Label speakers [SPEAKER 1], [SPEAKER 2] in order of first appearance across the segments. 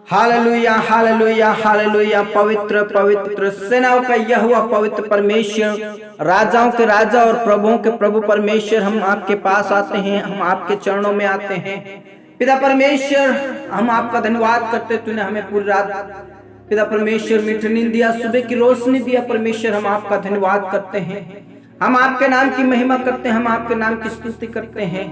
[SPEAKER 1] Hallelujah hallelujah hallelujah. पवित्र पवित्र सेनाओं का यहोवा पवित्र परमेश्वर, राजाओं के राजा और प्रभुओं के प्रभु परमेश्वर, हम आपके पास आते हैं, हम आपके चरणों में आते हैं। पिता परमेश्वर, हम आपका धन्यवाद करते, तूने हमें पूरी रात पिता परमेश्वर मीठी नींद दिया, सुबह की रोशनी दिया। परमेश्वर, हम आपका धन्यवाद करते हैं, हम आपके नाम की महिमा करते हैं, हम आपके नाम की स्तुति करते हैं।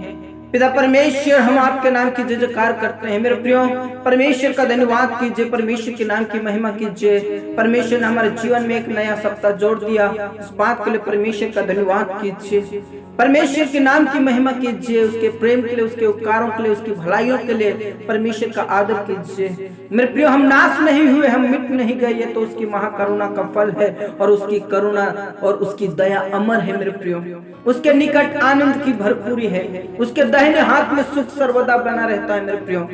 [SPEAKER 1] पिता परमेश्वर, हम आपके नाम की जय जयकार करते हैं। मेरे प्रियो, परमेश्वर का धन्यवाद कीजिए, परमेश्वर के नाम की महिमा कीजिए। परमेश्वर ने हमारे जीवन में एक नया सप्ताह जोड़ दिया, इस बात के लिए परमेश्वर का धन्यवाद कीजिए। परमेश्वर के नाम की महिमा कीजिए, उसके प्रेम के लिए, उसके उपकारों के लिए, उसकी भलाइयों के लिए परमेश्वर का आदर कीजिए। मेरे प्रियो, हम नाश नहीं हुए, हम मिट नहीं गए, ये तो उसकी महाकरुणा का फल है, और उसकी करुणा और उसकी दया अमर है। मेरे प्रियो, उसके निकट आनंद की भरपूरी है, उसके दाहिने हाथ में सुख सर्वदा बना रहता है। मेरे प्रियो,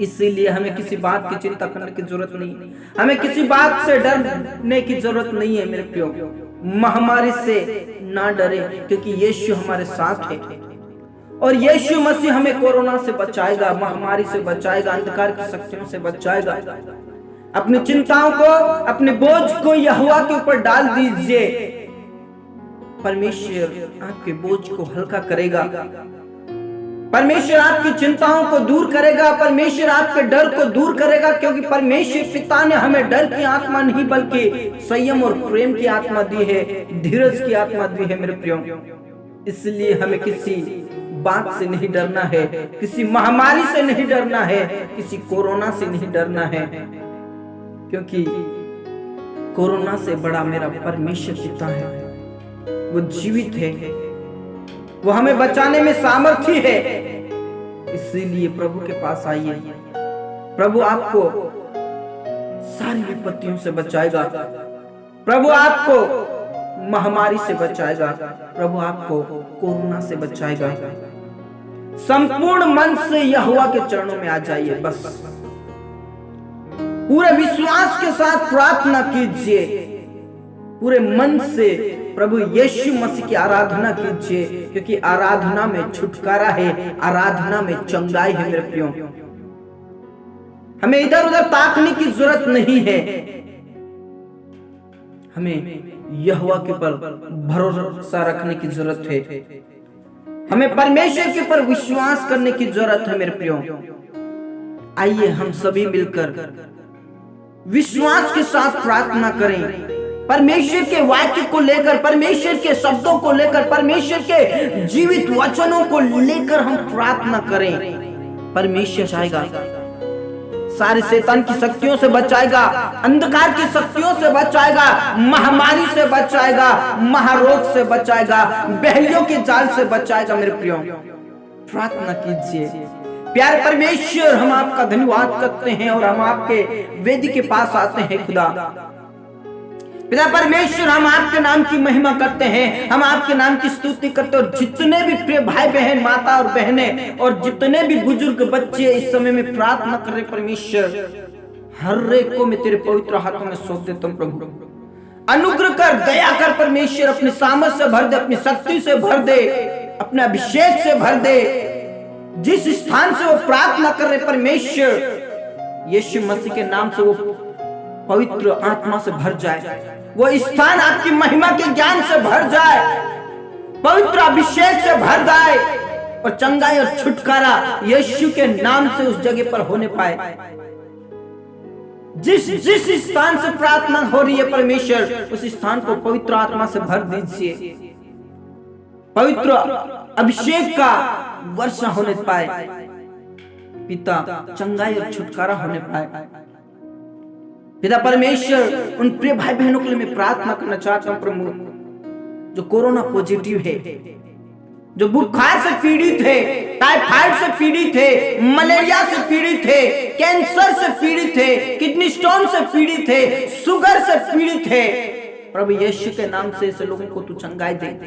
[SPEAKER 1] इसीलिए हमें किसी बात की चिंता करने की जरूरत नहीं, हमें किसी बात से डरने की जरूरत नहीं है। मेरे प्रियो, महामारी से ना डरे, क्योंकि यीशु हमारे साथ है, और यीशु मसीह हमें कोरोना से बचाएगा, महामारी से बचाएगा, अंधकार की शक्तियों से बचाएगा। अपनी चिंताओं को, अपने बोझ को यहोवा के ऊपर डाल दीजिए, परमेश्वर आपके बोझ को हल्का करेगा, परमेश्वर आपकी चिंताओं को दूर करेगा, परमेश्वर आपके डर को दूर करेगा, क्योंकि परमेश्वर पिता ने हमें डर की आत्मा नहीं बल्कि संयम और प्रेम की आत्मा दी है, धीरज की आत्मा दी है। मेरे प्रियो, इसलिए हमें किसी बात से नहीं डरना है, किसी महामारी से नहीं डरना है, किसी कोरोना से नहीं डरना है, क्योंकि कोरोना से बड़ा मेरा परमेश्वर पिता है, वो जीवित है, वो हमें बचाने में सामर्थ्य है। इसीलिए प्रभु के पास आइए, प्रभु आपको सारी विपत्तियों से बचाएगा, प्रभु आपको महामारी से बचाएगा, प्रभु आपको कोरोना से बचाएगा। संपूर्ण मन से यहोवा के चरणों में आ जाइए, बस पूरे विश्वास के साथ प्रार्थना कीजिए, पूरे मन से प्रभु यीशु मसीह की आराधना कीजिए, क्योंकि आराधना में छुटकारा है, आराधना में चंगाई है। मेरे प्रियो, हमें इधर उधर ताकने की जरूरत नहीं है, हमें यहोवा के ऊपर भरोसा रखने की जरूरत है, हमें परमेश्वर के ऊपर विश्वास करने की जरूरत है। मेरे प्रियो, आइए हम सभी मिलकर विश्वास के साथ प्रार्थना करें, परमेश्वर के वाक्य को लेकर, परमेश्वर के शब्दों को लेकर, परमेश्वर के जीवित वचनों को लेकर हम प्रार्थना करें। परमेश्वर चाहेगा, सारे शैतान की शक्तियों से बचाएगा, अंधकार की शक्तियों से बचाएगा, महामारी से बचाएगा, महारोग से बचाएगा, बहलियों के जाल से बचाएगा। मेरे प्रियो, प्रार्थना कीजिए। प्यारे परमेश्वर, हम आपका धन्यवाद करते हैं और हम आपके वेदी के पास आते हैं। खुदा पिता परमेश्वर, हम आपके नाम की महिमा करते हैं, हम आपके नाम की स्तुति करते हैं, और जितने भी प्रिय भाई बहन, माता और बहनें, और जितने भी बुजुर्ग बच्चे इस समय में प्रार्थना कर रहे, परमेश्वर हर एक को मैं तेरे पवित्र हाथों में सौंप देता हूं। प्रभु अनुग्रह कर, दया कर, परमेश्वर अपनी सामर्थ से भर दे, अपनी शक्ति से भर दे, अपने अभिषेक से भर दे। जिस स्थान से वो प्रार्थना कर रहे परमेश्वर, यीशु मसीह के नाम से वो पवित्र आत्मा से भर जाए, वो स्थान आपकी महिमा के ज्ञान से भर जाए, पवित्र अभिषेक से भर जाए, और चंगाई और छुटकारा यीशु के नाम से उस जगह पर होने पाए। जिस स्थान से प्रार्थना हो रही है परमेश्वर, उस स्थान को पवित्र आत्मा से भर दीजिए, पवित्र अभिषेक का वर्षा होने पाए, पिता चंगाई और छुटकारा होने पाए। पिता परमेश्वर, उन प्रिय भाई बहनों के लिए मैं प्रार्थना करना चाहता हूं प्रभु, जो कोरोना पॉजिटिव है, जो बुखार से पीड़ित है, टाइफाइड से पीड़ित है, मलेरिया से पीड़ित है, कैंसर से पीड़ित है, किडनी स्टोन से पीड़ित है, शुगर से पीड़ित है। प्रभु यीशु के नाम से ऐसे लोगों को तू चंगाई दे,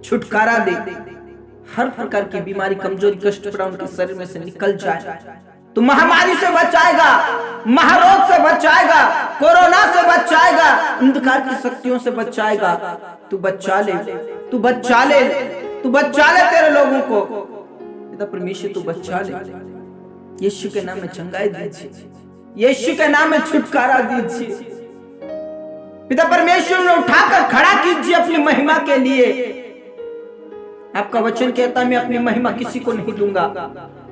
[SPEAKER 1] छुटकारा दे, हर प्रकार की बीमारी, कमजोरी, कष्ट पड़ा उनके शरीर में से निकल जाए। तू महामारी से बचाएगा, महारोग से बचाएगा, कोरोना से बचाएगा, अंधकार की शक्तियों से बचाएगा। तू बचा ले, तू बचा ले, तू बचा ले तेरे लोगों को। पिता परमेश्वर, तू बचा ले, यीशु के नाम में चंगाई दीजिए। यीशु के नाम में छुटकारा दीजिए। पिता परमेश्वर ने उठाकर खड़ा कीजिए अपनी महिमा के लिए। आपका वचन कहता है मैं अपनी महिमा किसी को नहीं दूंगा।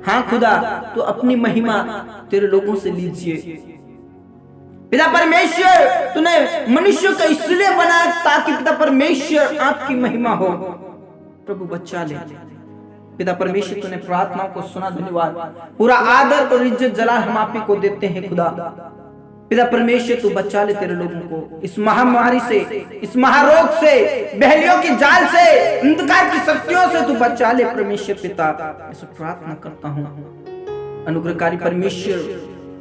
[SPEAKER 1] हाँ खुदा, तो अपनी महिमा तेरे लोगों से लीजिए। पिता परमेश्वर, तूने मनुष्य को इसलिए बनाया ताकि पिता परमेश्वर आपकी महिमा हो। प्रभु बच्चा ले। पिता परमेश्वर, तूने प्रार्थनाओं को सुना, धन्यवाद। पूरा आदर और इज्जत जलाल हम आप ही को देते हैं खुदा। पिता परमेश्वर, तू बचा ले तेरे लोगों को इस महामारी से, इस महारोग से, बहलियों की जाल से, अंधकार की शक्तियों से तू बचा ले परमेश्वर। पिता इस प्रार्थना करता हूँ। अनुग्रहकारी परमेश्वर,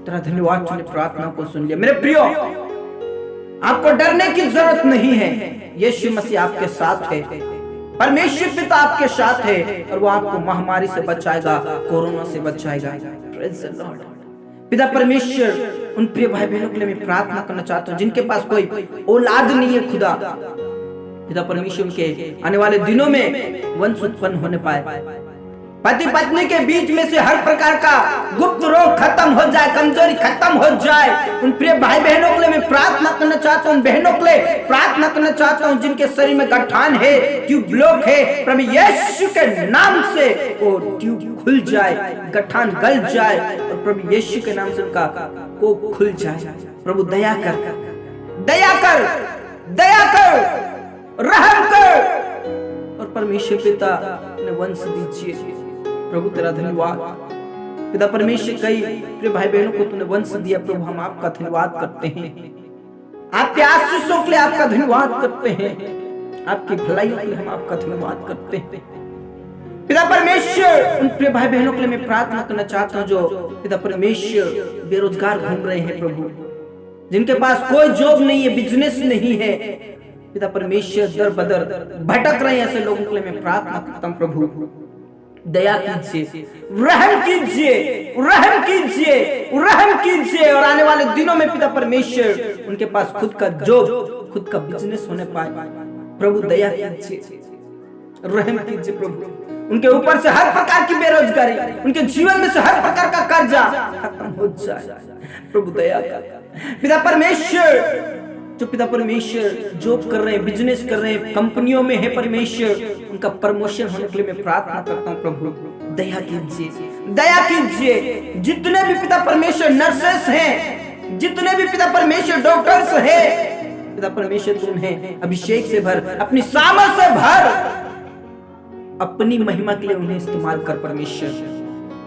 [SPEAKER 1] तेरा धन्यवाद, तूने प्रार्थना को सुन लिया। मेरे प्रियो, आपको डरने की जरूरत नहीं है। यीशु मसीह आपके साथ है। परमेश्वर पिता आपके साथ है और वो आपको महामारी से बचाएगा, कोरोना से बचाएगा। Praise the Lord. पिता परमेश्वर, उन प्रिय भाई बहनों के लिए मैं प्रार्थना करना चाहता हूँ जिनके पास कोई औलाद नहीं है खुदा। पिता परमेश्वर, उनके आने वाले दिनों में वंश उत्पन्न होने पाए। पति पत्नी के बीच में से हर प्रकार का गुप्त रोग खत्म हो जाए, कमजोरी खत्म हो जाए। उन प्रिय भाई बहनों के लिए मैं प्रार्थना करना चाहता हूँ, बहनों के लिए प्रार्थना करना चाहता हूँ जिनके शरीर में गठान है, ट्यूब ब्लॉक है। प्रभु यीशु के नाम से वो ट्यूब खुल जाए, गठान गल जाए और प्रभु यीशु के नाम से उनका वो खुल जाए। प्रभु दया कर, दया कर, दया कर, रहम कर और परमेश्वर पिता ने वंश दीजिए। प्रभु तेरा धन्यवाद। पिता परमेश्वर, कई प्रिय भाई बहनों को तूने वंश दिया। प्रभु हम आपका धन्यवाद करते हैं। आपके आशीषों के लिए आपका धन्यवाद करते हैं। आपकी भलाइयों के लिए हम आपका धन्यवाद करते हैं। पिता परमेश्वर, उन प्रिय भाई बहनों के लिए मैं प्रार्थना करना चाहता हूँ जो पिता परमेश्वर बेरोजगार घूम रहे हैं। प्रभु जिनके पास कोई जॉब नहीं है, बिजनेस नहीं है, पिता परमेश्वर दर बदर भटक रहे हैं, ऐसे लोगों के लिए मैं प्रार्थना करता हूँ। प्रभु दया कीजिए, रहम कीजिए, रहम कीजिए, रहम कीजिए और आने वाले दिनों में पिता परमेश्वर उनके पास खुद का जॉब, खुद का बिजनेस होने पाए। प्रभु दया कीजिए, रहम कीजिए। प्रभु उनके ऊपर से हर प्रकार की बेरोजगारी, उनके जीवन में से हर प्रकार का कर्जा खत्म हो जाए। प्रभु दया कर। पिता परमेश्वर, जो पिता परमेश्वर जॉब कर रहे हैं, बिजनेस कर रहे हैं, कंपनियों में है परमेश्वर, उनका प्रमोशन होने के लिए मैं प्रार्थना करता हूँ। प्रभु दया कीजिए, दया कीजिए। जितने भी पिता परमेश्वर नर्सेस हैं, जितने भी पिता परमेश्वर डॉक्टर्स हैं, पिता परमेश्वर तू उन्हें अभिषेक से भर, अपनी सामर्थ से भर, अपनी महिमा के लिए उन्हें इस्तेमाल कर परमेश्वर।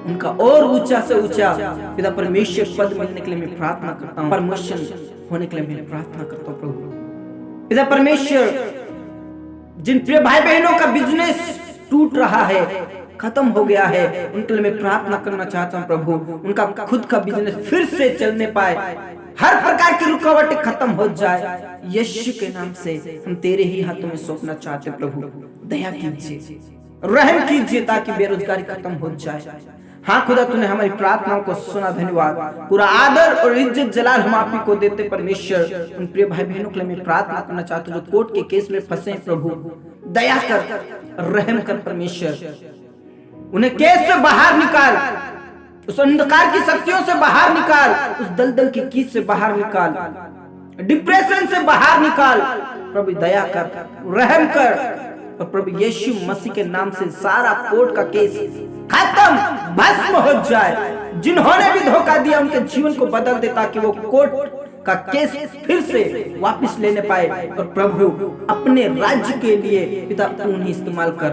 [SPEAKER 1] उनका और ऊंचा से ऊंचा पिता परमेश्वर पद मिलने के लिए मैं प्रार्थना करता हूँ। प्रमोशन होने के लिए मैं प्रार्थना करता हूँ। प्रभु पिता परमेश्वर, जिन प्रिय भाई बहनों का बिजनेस टूट रहा है, खत्म हो गया है, उनके लिए मैं प्रार्थना करना चाहता हूँ। प्रभु उनका खुद का बिजनेस फिर से चलने पाए, हर प्रकार की रुकावटें खत्म हो जाए। यीशु के नाम से हम तेरे ही हाथों में सौंपना चाहते। प्रभु दया कीजिए, रहम कीजिए ताकि बेरोजगारी खत्म हो जाए। हाँ खुदा, तूने हमारी प्रार्थनाओं को सुना, धन्यवाद। पूरा आदर और इज्जत जलाल हम आप ही को देते परमेश्वर। उन प्रिय भाई बहनों के लिए मैं प्रार्थना करना चाहता हूँ जो कोर्ट के केस में फंसे। प्रभु दया कर, रहम कर परमेश्वर। उन्हें केस से बाहर निकाल, उस अंधकार की शक्तियों से बाहर निकाल, उस दलदल की कीच से बाहर निकाल, डिप्रेशन से बाहर निकाल। प्रभु दया कर, रहम कर और प्रभु यीशु मसीह के नाम से सारा कोर्ट का केस खत्म, भस्म हो जाए। जिन्होंने भी धोखा दिया उनके जीवन को बदल दे ताकि वो कोर्ट का केस फिर से वापस लेने पाए और प्रभु अपने राज्य के लिए पिता उन्हें इस्तेमाल कर।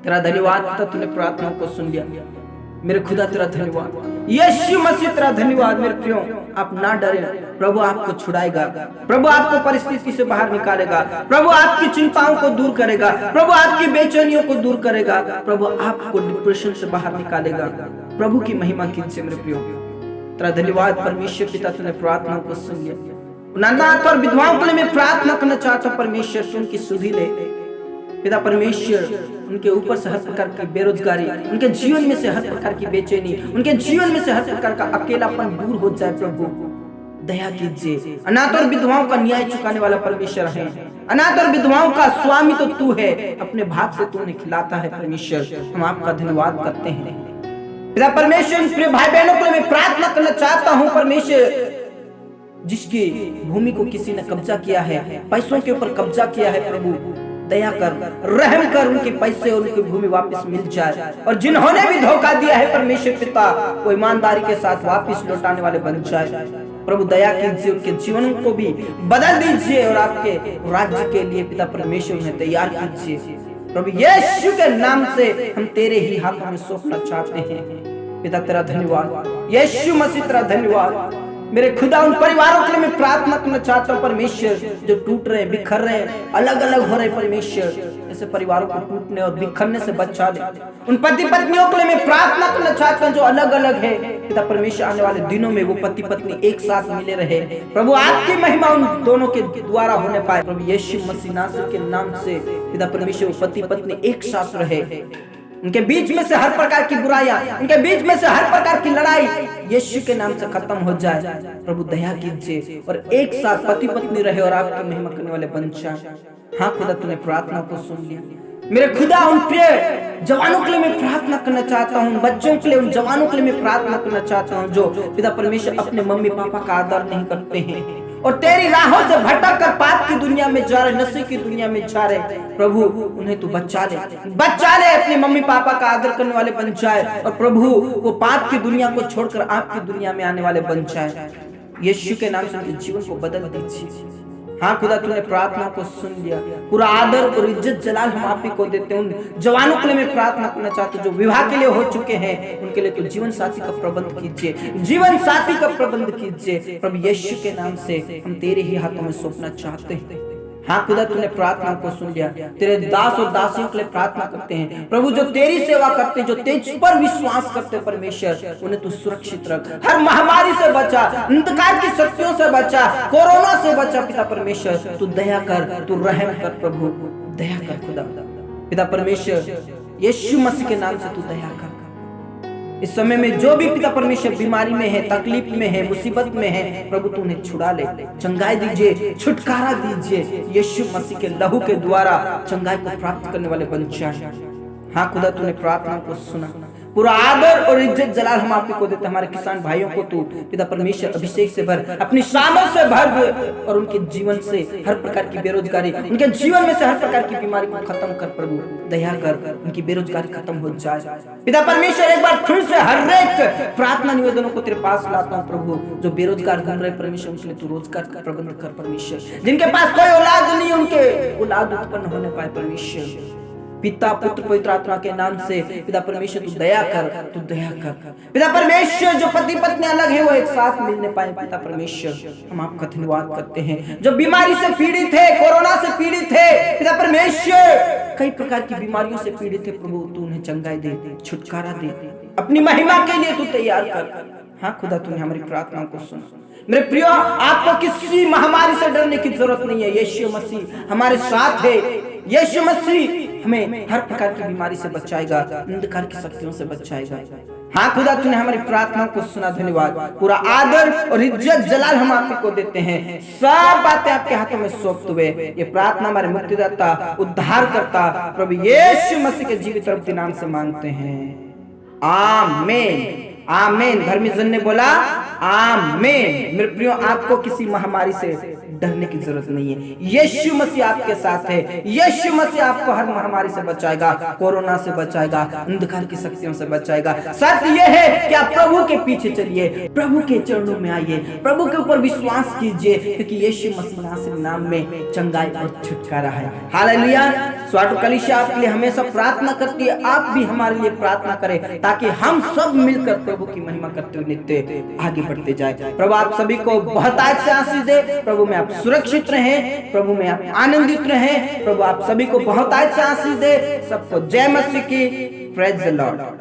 [SPEAKER 1] तेरा धन्यवाद पिता, तूने प्रार्थनाओं को सुन लिया। मेरे खुदा तेरा धन्यवाद। यीशु मसीह तेरा धन्यवाद। मेरे प्रियो, आप ना डरें, प्रभु आपको छुड़ाएगा, प्रभु आपको परिस्थिति से बाहर निकालेगा, प्रभु आपकी चिंताओं को दूर करेगा, प्रभु आपकी बेचैनियों को दूर करेगा, प्रभु आपको डिप्रेशन से बाहर निकालेगा। प्रभु की महिमा कीजिए मेरे प्रियो। तेरा धन्यवाद परमेश्वर पिता, तूने प्रार्थनाओं को सुन लिया। अनाथ और विधवाओं के लिए मैं प्रार्थना करना चाहता हूँ परमेश्वर, उनकी सुधि ले पिता परमेश्वर। उनके ऊपर से हर प्रकार की बेरोजगारी, उनके जीवन में से हर प्रकार की बेचैनी, उनके जीवन में से हर प्रकार का अकेलापन दूर हो जाए। प्रभु दया कीजिए। अनाथ और विधवाओं का न्याय चुकाने वाला परमेश्वर है। अनाथ और विधवाओं का स्वामी तो तू है, अपने भाग से तू उन्हें खिलाता है परमेश्वर। हम आपका धन्यवाद करते हैं। पिता परमेश्वर, प्रिय भाई बहनों के लिए मैं प्रार्थना करना चाहता हूं परमेश्वर, जिसकी भूमि को किसी ने कब्जा किया है, पैसों के ऊपर कब्जा किया है, प्रभु दया कर, रहम कर, उनके पैसे और उनकी भूमि वापस मिल जाए। और जिन्होंने भी धोखा दिया है परमेश्वर पिता, वो ईमानदारी के साथ वापस लौटाने वाले बन जाए। प्रभु दया कीजिए, उनके जीवन को भी बदल दीजिए और आपके राज्य के लिए पिता परमेश्वर उन्हें तैयार कीजिए। प्रभु यीशु के नाम से हम तेरे ही हाथों में सौंपना चाहते हैं। पिता तेरा धन्यवाद, यीशु मसीह तेरा धन्यवाद। मेरे खुदा उन परिवारों के लिए मैं प्रार्थना करना चाहता हूँ परमेश्वर, जो टूट रहे, बिखर रहे, अलग अलग हो रहे परमेश्वर, ऐसे परिवारों को टूटने और बिखरने से बचा दे। उन पति पत्नियों के लिए मैं प्रार्थना करना चाहता हूँ जो अलग अलग है, पिता परमेश्वर आने वाले दिनों में वो पति पत्नी एक साथ मिले रहे। प्रभु आपकी महिमा उन दोनों के द्वारा होने पाए। प्रभु यीशु मसीह नासरी के नाम से पिता परमेश्वर वो पति पत्नी एक साथ रहे। उनके बीच में से हर प्रकार की बुराइयां, उनके बीच में से हर प्रकार की लड़ाई यीशु के नाम से खत्म हो जाए। प्रभु दया कीजिए और एक साथ पति पत्नी रहे और आपकी महिमा करने वाले बन जाए। हाँ खुदा, तूने प्रार्थना को सुन लिया। मेरे खुदा उन प्रिय जवानों के लिए मैं प्रार्थना करना चाहता हूँ, बच्चों के लिए, उन जवानों के लिए मैं प्रार्थना करना चाहता हूँ जो पिता परमेश्वर अपने मम्मी पापा का आदर नहीं करते हैं और तेरी राहों से भटक कर पाप की दुनिया में जा रहे, नशे की दुनिया में जा रहे। प्रभु उन्हें तू बचा ले, अपने मम्मी पापा का आदर करने वाले बन जाए और प्रभु वो पाप की दुनिया को छोड़कर आपकी दुनिया में आने वाले बन जाए। यीशु के नाम से उनके जीवन को बदल दीजिए। हाँ खुदा, तूने प्रार्थना को सुन लिया। पूरा आदर और इज्जत जलाल हम आप ही को देते हैं। उन जवानों के लिए मैं प्रार्थना करना चाहता हूँ जो विवाह के लिए हो चुके हैं, उनके लिए तो जीवन साथी का प्रबंध कीजिए, जीवन साथी का प्रबंध कीजिए। प्रभु यीशु के नाम से हम तेरे ही हाथों में सौंपना चाहते हैं। हाँ खुदा, तूने प्रार्थना को सुन लिया। तेरे दास और दासियों के लिए प्रार्थना करते हैं प्रभु, जो तेरी सेवा करते हैं, जो तेज पर विश्वास करते हैं परमेश्वर, उन्हें तू सुरक्षित रख, हर महामारी से बचा, अंधकार की शक्तियों से बचा, कोरोना से बचा। पिता परमेश्वर तू दया कर, तू रहम कर, प्रभु दया कर खुदा। पिता परमेश्वर यीशु मसीह के नाम से तू दया कर। इस समय में जो भी पिता परमेश्वर बीमारी में है, तकलीफ में है, मुसीबत में है, प्रभु तू उन्हें छुड़ा ले, चंगाई दीजिए, छुटकारा दीजिए। यीशु मसीह के लहू के द्वारा चंगाई को प्राप्त करने वाले बन जाए। हाँ खुदा, तूने प्रार्थना को सुना। पूरा आदर और इज्जत जलाल हम आप को देते। हमारे किसान भाइयों को तू पिता परमेश्वर अभिषेक से भर, अपनी शानों से भर और उनके जीवन से हर प्रकार की बेरोजगारी, उनके जीवन में से हर प्रकार की बीमारी को खत्म कर। प्रभु दया कर, उनकी बेरोजगारी खत्म हो जाए। पिता परमेश्वर एक बार फिर से हर एक प्रार्थना निवेदनों को तेरे पास लाता हूँ प्रभु, जो बेरोजगार घूम रहे परमेश्वर, उनके लिए तू रोजगार का प्रबंध कर परमेश्वर। जिनके पास कोई औलाद नहीं, उनके औलाद उत्पन्न होने पाए परमेश्वर। पिता पुत्र पवित्र आत्मा के नाम से पिता परमेश्वर तू दया कर, तू दया कर। पिता परमेश्वर जो पति पत्नी अलग है वो एक साथ मिलने पाए। पिता परमेश्वर हम आपका धन्यवाद करते हैं। जो बीमारी से पीड़ित है, कोरोना से पीड़ित है, पिता परमेश्वर कई प्रकार की बीमारियों से पीड़ित है, प्रभु तू उन्हें चंगाई दे, छुटकारा दे, अपनी महिमा के लिए तू तैयार कर। हाँ खुदा, तूने हमारी प्रार्थना को सुना। मेरे प्रियो, आपको किसी महामारी से डरने की जरूरत नहीं है। यीशु मसीह हमारे साथ है। यीशु मसीह हमें हर प्रकार की बीमारी से बचाएगा, अंधकार की शक्तियों से बचाएगा। हाँ खुदा, तूने हमारी प्रार्थना को सुना। धन्यवाद। पूरा आदर और इज्जत जलाल हम आप को देते हैं। सब बातें आपके हाथों में सौंपते हुए ये प्रार्थना हमारे मुक्तिदाता, उद्धारकर्ता प्रभु यीशु मसीह के जीवित और नाम से मांगते हैं। आमीन, आमीन। धर्मी जन ने बोला आमीन। मेरे प्रियो, आपको किसी महामारी से डरने की जरूरत नहीं है। यीशु मसीह आपके साथ है। यीशु मसीह आपको हर महामारी से बचाएगा, कोरोना से बचाएगा, अंधकार की शक्तियों से बचाएगा। शर्त यह है कि आप प्रभु के पीछे चलिए, प्रभु के चरणों में आइए, प्रभु के ऊपर विश्वास कीजिए, क्योंकि यीशु मसीह नासरी नाम में चंगाई और छुटकारा है। हालेलुया। स्वागत कलीसिया आपके लिए हमेशा प्रार्थना करती है। आप भी हमारे लिए प्रार्थना करें ताकि हम सब मिलकर प्रभु की महिमा करते हुए नित्य आगे बढ़ते जाए। प्रभु आप सभी को बहुत से आशीष दे। प्रभु में आप सुरक्षित रहें, प्रभु में आप आनंदित रहें। प्रभु आप सभी को बहुत से आशीष दे। सबको जय मसीह की। Praise the Lord.